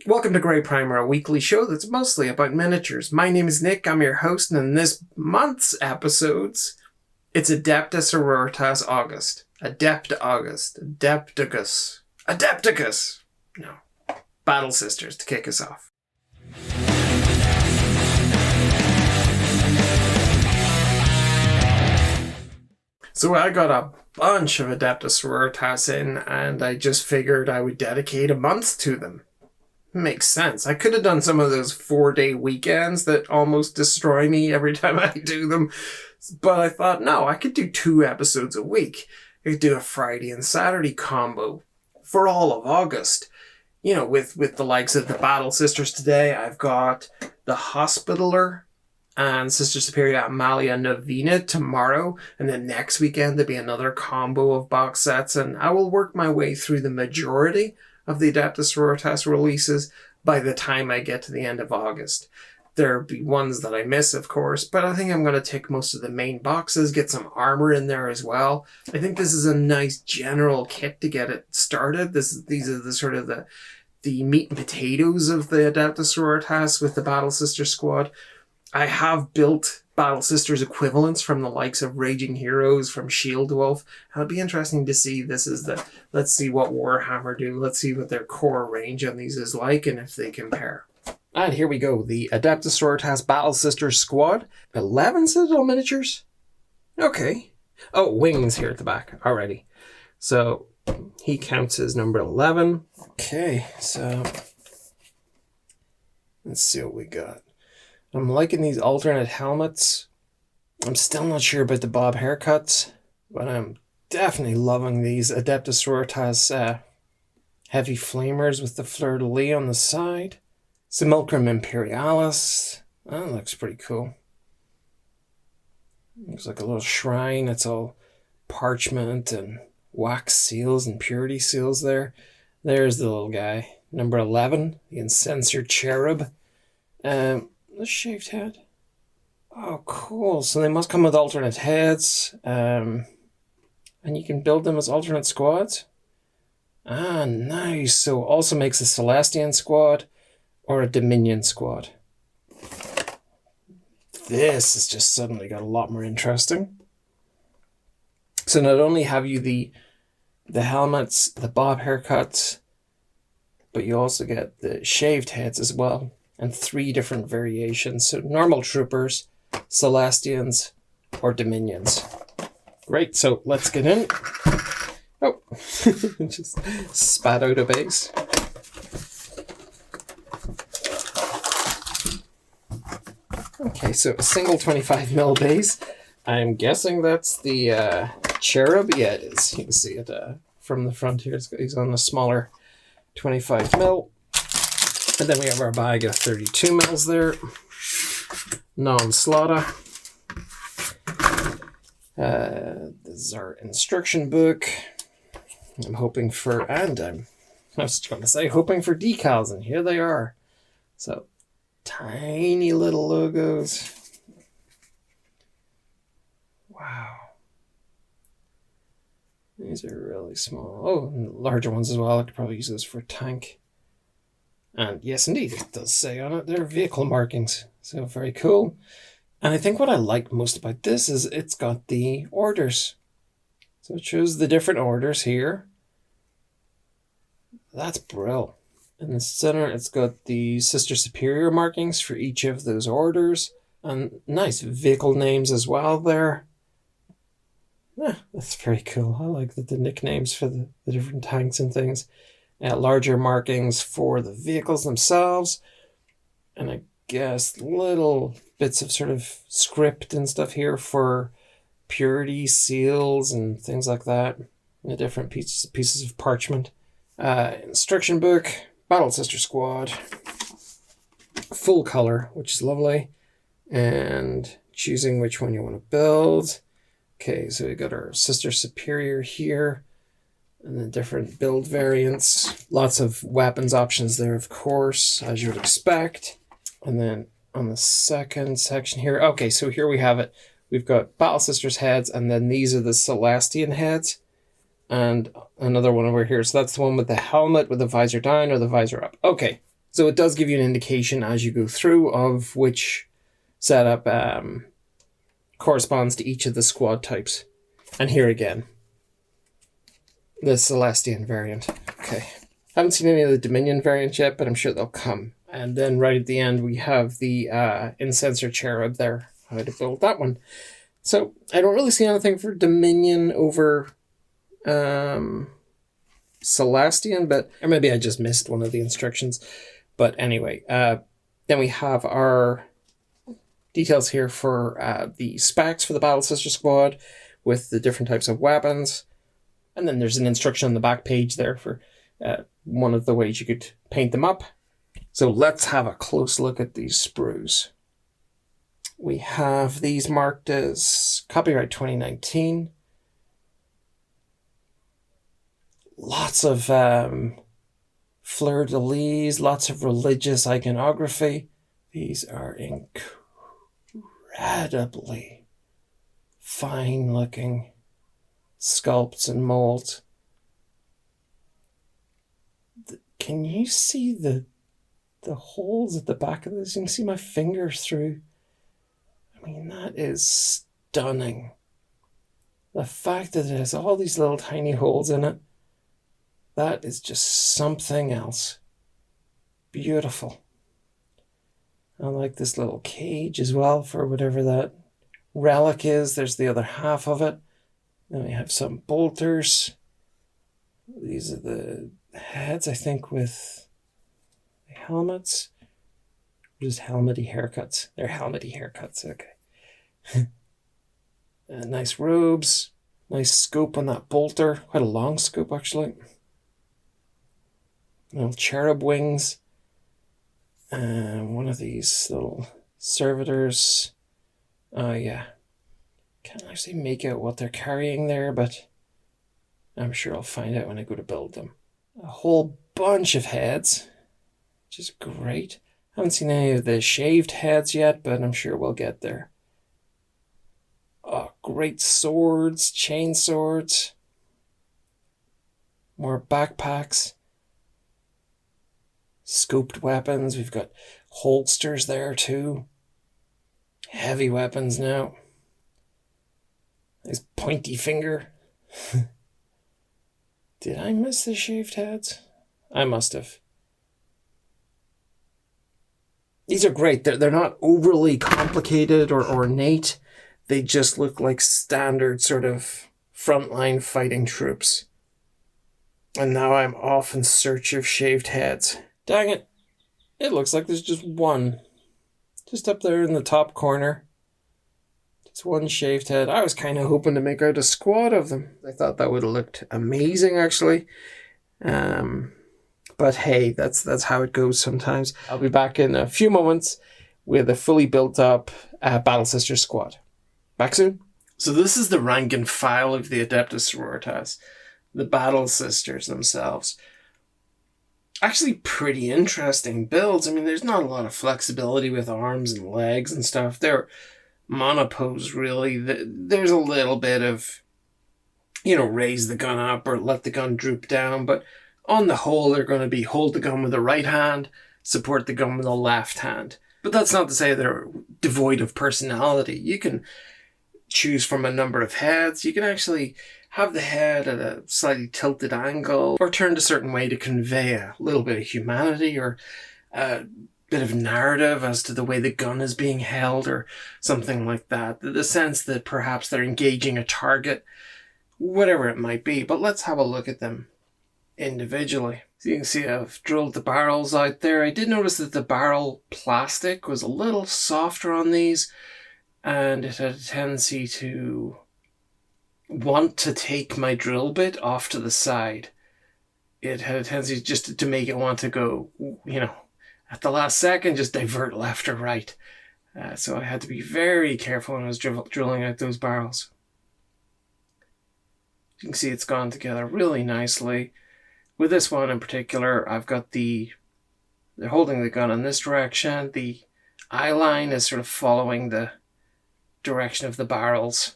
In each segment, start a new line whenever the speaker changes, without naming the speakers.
Welcome to GrayPrimer, a weekly show that's mostly about miniatures. My name is Nick, I'm your host, and in this month's episodes, it's Adepta Sororitas August. Adepta August. Adepticus! No. Battle Sisters to kick us off. So I got a bunch of Adepta Sororitas in, and I just figured I would dedicate a month to them. Makes sense. I could have done some of those 4-day weekends that almost destroy me every time I do them, but I thought, no, I could do 2 episodes a week. I could do a Friday and Saturday combo for all of August. You know, with the likes of the Battle Sisters today, I've got the Hospitaller and Sister Superior Amalia Novena tomorrow, and then next weekend there'll be another combo of box sets, and I will work my way through the majority of the Adepta Sororitas releases by the time I get to the end of August. There'll be ones that I miss, of course, but I think I'm going to take most of the main boxes, get some armor in there as well. I think this is a nice general kit to get it started. These are the sort of the meat and potatoes of the Adepta Sororitas with the Battle Sister squad. I have built Battle Sisters equivalents from the likes of Raging Heroes, from Shield Wolf. It'll be interesting to see. Let's see what Warhammer do. Let's see what their core range on these is like and if they compare. And here we go. The Adepta Sororitas Battle Sisters squad. 11 Citadel miniatures? Okay. Oh, Wings here at the back already. So he counts as number 11. Okay, so let's see what we got. I'm liking these alternate helmets. I'm still not sure about the bob haircuts, but I'm definitely loving these Adepta Sororitas heavy flamers with the fleur-de-lis on the side. Simulacrum Imperialis. That looks pretty cool. Looks like a little shrine. It's all parchment and wax seals and purity seals there. There's the little guy. Number 11, the Incenser Cherub. The shaved head. Oh, cool. So they must come with alternate heads. And you can build them as alternate squads. Ah, nice. So also makes a Celestian squad or a Dominion squad. This has just suddenly got a lot more interesting. So not only have you the helmets, the bob haircuts, but you also get the shaved heads as well. And 3 different variations. So normal troopers, Celestians, or Dominions. Great, so let's get in. Oh, just spat out a base. Okay, so a single 25mm base. I'm guessing that's the Cherub. Yeah, it is. You can see it from the front here. He's on the smaller 25mm. And then we have our bag of 32mm there. Non-slaughter. This is our instruction book. I'm hoping for, I was going to say, hoping for decals, and here they are. So, tiny little logos. Wow. These are really small. Oh, and larger ones as well. I could probably use those for a tank. And yes, indeed, it does say on it, they're vehicle markings. So very cool. And I think what I like most about this is it's got the orders. So it shows the different orders here. That's brilliant. In the center, it's got the Sister Superior markings for each of those orders. And nice vehicle names as well there. Yeah, that's very cool. I like the nicknames for the different tanks and things. Larger markings for the vehicles themselves. And I guess little bits of sort of script and stuff here for purity seals and things like that. And the different pieces of parchment. Instruction book. Battle Sister Squad. Full color, which is lovely. And choosing which one you want to build. Okay, so we got our Sister Superior here. And the different build variants. Lots of weapons options there, of course, as you would expect. And then on the second section here, okay, so here we have it. We've got Battle Sisters heads, and then these are the Celestian heads. And another one over here. So that's the one with the helmet with the visor down or the visor up. Okay, So it does give you an indication as you go through of which setup corresponds to each of the squad types. And here again, the Celestian variant. Okay. Haven't seen any of the Dominion variants yet, but I'm sure they'll come. And then right at the end, we have the Incenser Cherub there. How to build that one. So I don't really see anything for Dominion over Celestian, but or maybe I just missed one of the instructions. But anyway, then we have our details here for the specs for the Battle Sister Squad with the different types of weapons. And then there's an instruction on the back page there for one of the ways you could paint them up. So let's have a close look at these sprues. We have these marked as copyright 2019. Lots of fleur-de-lis, lots of religious iconography. These are incredibly fine-looking sculpts and molds. Can you see the holes at the back of this? You can see my fingers through. I mean, that is stunning. The fact that it has all these little tiny holes in it, that is just something else. Beautiful. I like this little cage as well for whatever that relic is. There's the other half of it. Then we have some bolters. These are the heads, I think, with helmets. Just helmety haircuts. They're helmety haircuts, okay. Nice robes. Nice scope on that bolter. Quite a long scope, actually. Little cherub wings. One of these little servitors. Oh, yeah. Can't actually make out what they're carrying there, but I'm sure I'll find out when I go to build them. A whole bunch of heads, which is great. Haven't seen any of the shaved heads yet, but I'm sure we'll get there. Oh, great swords, chain swords. More backpacks. Scoped weapons. We've got holsters there too. Heavy weapons now. Nice pointy finger. Did I miss the shaved heads? I must have. These are great. They're not overly complicated or ornate. They just look like standard sort of frontline fighting troops. And now I'm off in search of shaved heads. Dang it. It looks like there's just one. Just up there in the top corner. Just one shaved head. I was kind of hoping to make out a squad of them. I thought that would have looked amazing, actually. But hey, that's how it goes sometimes. I'll be back in a few moments with a fully built up Battle Sister squad. Back soon. So this is the rank and file of the Adepta Sororitas. The Battle Sisters themselves. Actually pretty interesting builds. I mean, there's not a lot of flexibility with arms and legs and stuff. They're monopose, really. There's a little bit of, raise the gun up or let the gun droop down. But on the whole, they're going to be hold the gun with the right hand, support the gun with the left hand. But that's not to say they're devoid of personality. You can choose from a number of heads. You can actually have the head at a slightly tilted angle or turned a certain way to convey a little bit of humanity or a bit of narrative as to the way the gun is being held or something like that. The sense that perhaps they're engaging a target, whatever it might be. But let's have a look at them individually. So you can see I've drilled the barrels out there. I did notice that the barrel plastic was a little softer on these, and it had a tendency to want to take my drill bit off to the side. It had a tendency just to make it want to go, at the last second, just divert left or right. So I had to be very careful when I was drilling out those barrels. You can see it's gone together really nicely. With this one in particular, I've got they're holding the gun in this direction. The eye line is sort of following the direction of the barrels.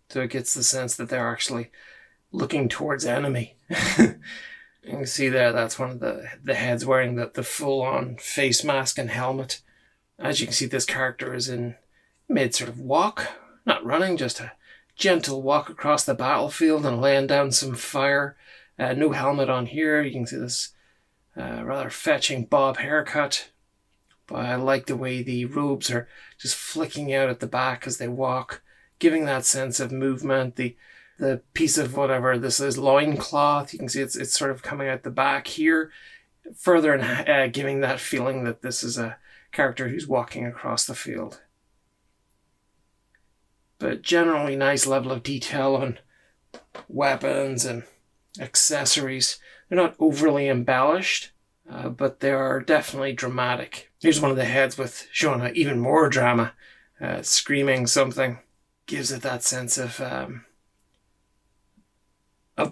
So it gets the sense that they're actually looking towards enemy. You can see there, that's one of the heads wearing the full-on face mask and helmet. As you can see, this character is in mid sort of walk, not running, just a gentle walk across the battlefield and laying down some fire. No helmet on here. You can see this rather fetching bob haircut. But I like the way the robes are just flicking out at the back as they walk, giving that sense of movement. The piece of whatever this is, loincloth, you can see it's sort of coming out the back here, further and giving that feeling that this is a character who's walking across the field. But generally nice level of detail on weapons and accessories. They're not overly embellished, but they are definitely dramatic. Here's one of the heads with showing even more drama, screaming something. Gives it that sense of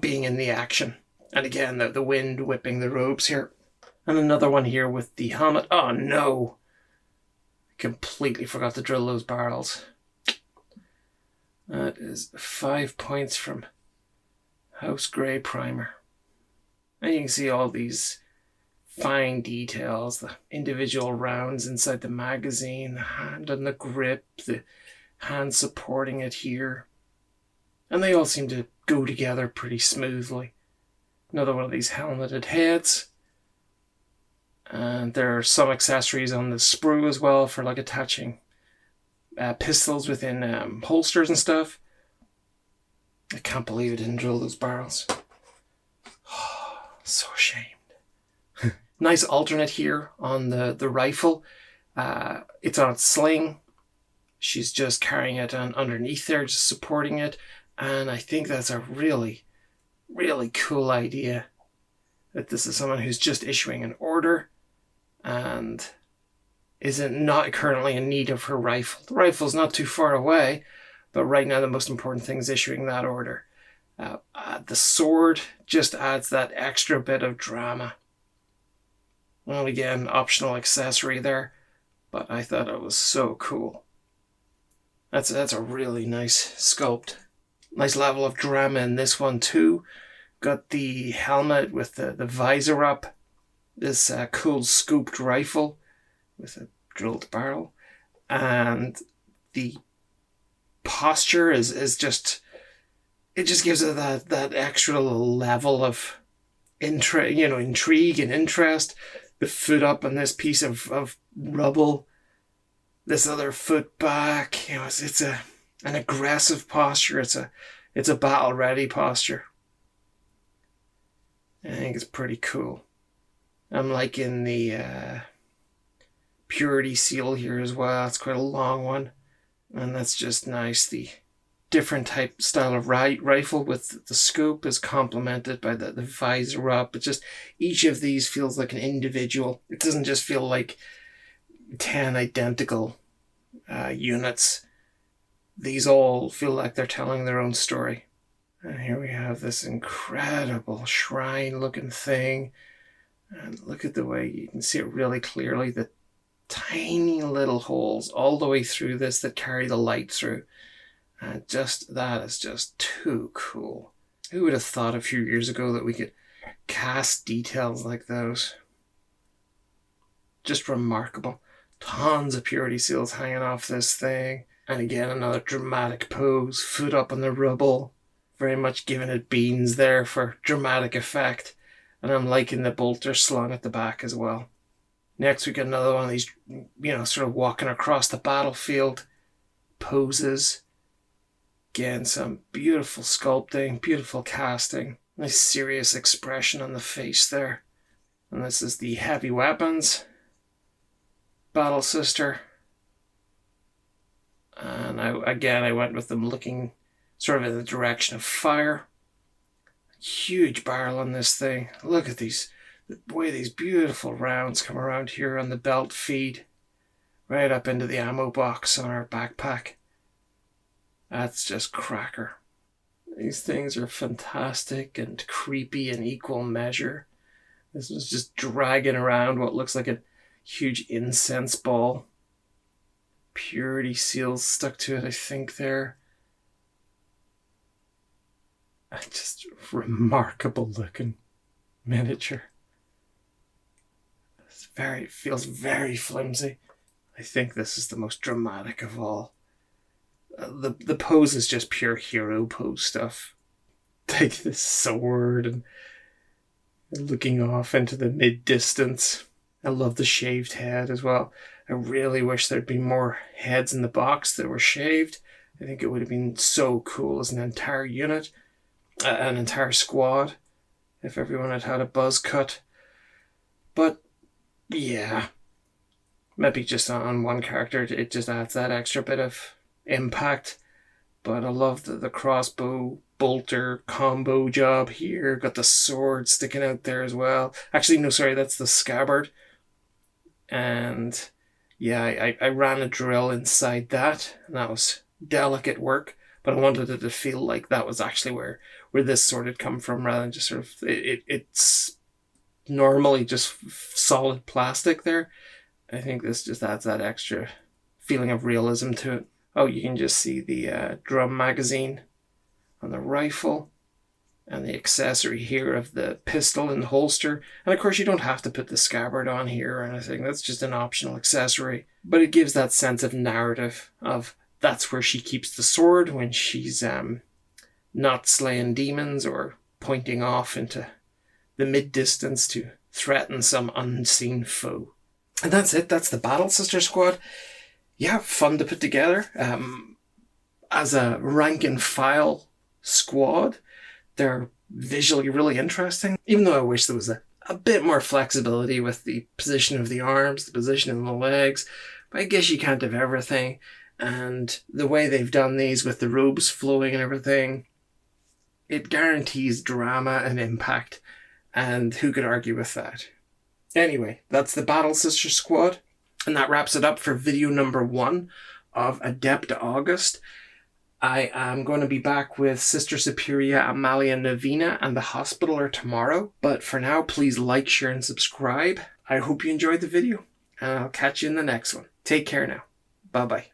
being in the action. And again, the wind whipping the robes here. And another one here with the helmet. Oh no! I completely forgot to drill those barrels. That is 5 points from House GrayPrimer. And you can see all these fine details, the individual rounds inside the magazine, the hand on the grip, the hand supporting it here. And they all seem to go together pretty smoothly. Another one of these helmeted heads. And there are some accessories on the sprue as well for like attaching pistols within holsters and stuff. I can't believe I didn't drill those barrels. Oh, so ashamed. Nice alternate here on the rifle. It's on its sling. She's just carrying it underneath there, just supporting it. And I think that's a really, really cool idea. That this is someone who's just issuing an order and not currently in need of her rifle. The rifle's not too far away, but right now the most important thing is issuing that order. The sword just adds that extra bit of drama. Well, again, optional accessory there, but I thought it was so cool. That's a really nice sculpt. Nice level of drama in this one too. Got the helmet with the visor up. This cool scooped rifle with a drilled barrel. And the posture is just... It just gives it that extra level of intrigue and interest. The foot up on this piece of rubble. This other foot back. It's an aggressive posture. It's a battle ready posture. I think it's pretty cool. I'm liking the purity seal here as well. It's quite a long one, and that's just nice. The different type style of rifle with the scope is complemented by the visor up. It's just each of these feels like an individual. It doesn't just feel like 10 identical units. These all feel like they're telling their own story. And here we have this incredible shrine looking thing. And look at the way you can see it really clearly. The tiny little holes all the way through this that carry the light through. And that is just too cool. Who would have thought a few years ago that we could cast details like those? Just remarkable. Tons of purity seals hanging off this thing. And again, another dramatic pose. Foot up on the rubble. Very much giving it beans there for dramatic effect. And I'm liking the bolter slung at the back as well. Next we got another one of these, sort of walking across the battlefield poses. Again, some beautiful sculpting, beautiful casting. Nice serious expression on the face there. And this is the heavy weapons Battle Sister. And I went with them looking sort of in the direction of fire. Huge barrel on this thing. Look at the way these beautiful rounds come around here on the belt feed. Right up into the ammo box on our backpack. That's just cracker. These things are fantastic and creepy in equal measure. This was just dragging around what looks like a huge incense ball. Purity seals stuck to it, I think, there. Just remarkable looking. miniature. It feels very flimsy. I think this is the most dramatic of all. The pose is just pure hero pose stuff. Like this sword and looking off into the mid-distance. I love the shaved head as well. I really wish there'd been more heads in the box that were shaved. I think it would have been so cool as an entire unit, an entire squad, if everyone had had a buzz cut. But yeah, maybe just on one character, it just adds that extra bit of impact. But I love the crossbow bolter combo job here. Got the sword sticking out there as well. Actually, no, sorry, that's the scabbard. And yeah, I ran a drill inside that, and that was delicate work. But I wanted it to feel like that was actually where this sword had come from, rather than just sort of it's normally just solid plastic there. I think this just adds that extra feeling of realism to it. Oh, you can just see the drum magazine on the rifle and the accessory here of the pistol and holster. And of course, you don't have to put the scabbard on here or anything. That's just an optional accessory. But it gives that sense of narrative of that's where she keeps the sword when she's not slaying demons or pointing off into the mid-distance to threaten some unseen foe. And that's it. That's the Battle Sister squad. Yeah, fun to put together. As a rank and file squad, they're visually really interesting. Even though I wish there was a bit more flexibility with the position of the arms, the position of the legs. But I guess you can't have everything. And the way they've done these with the robes flowing and everything, it guarantees drama and impact. And who could argue with that? Anyway, that's the Battle Sister squad. And that wraps it up for video number 1 of Adepta August. I am going to be back with Sister Superia, Amalia Novena, and the Hospitaller tomorrow. But for now, please like, share, and subscribe. I hope you enjoyed the video, and I'll catch you in the next one. Take care now. Bye-bye.